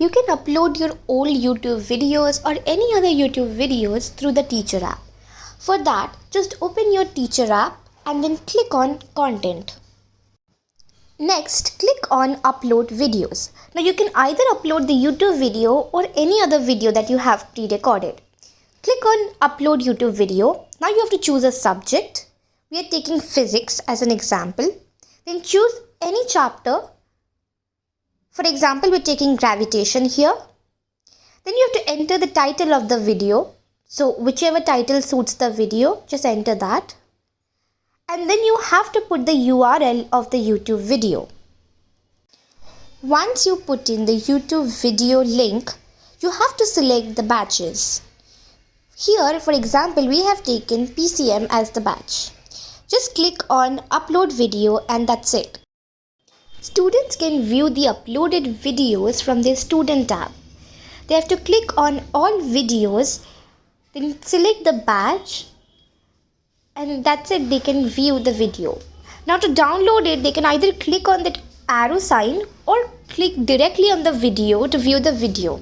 You can upload your old YouTube videos or any other YouTube videos through the Teacher app. For that, just open your Teacher app and then click on Content. Next, click on Upload Videos. Now you can either upload the YouTube video or any other video that you have pre-recorded. Click on Upload YouTube Video. Now you have to choose a subject. We are taking physics as an example. Then choose any chapter. For example, we're taking gravitation here. Then you have to enter the title of the video. So whichever title suits the video, just enter that. And then you have to put the URL of the YouTube video. Once you put in the YouTube video link, you have to select the batches. Here, for example, we have taken PCM as the batch. Just click on Upload Video and that's it. Students can view the uploaded videos from their Student tab. They have to click on All Videos, then select the batch, and that's it, they can view the video. Now to download it, they can either click on that arrow sign or click directly on the video to view the video.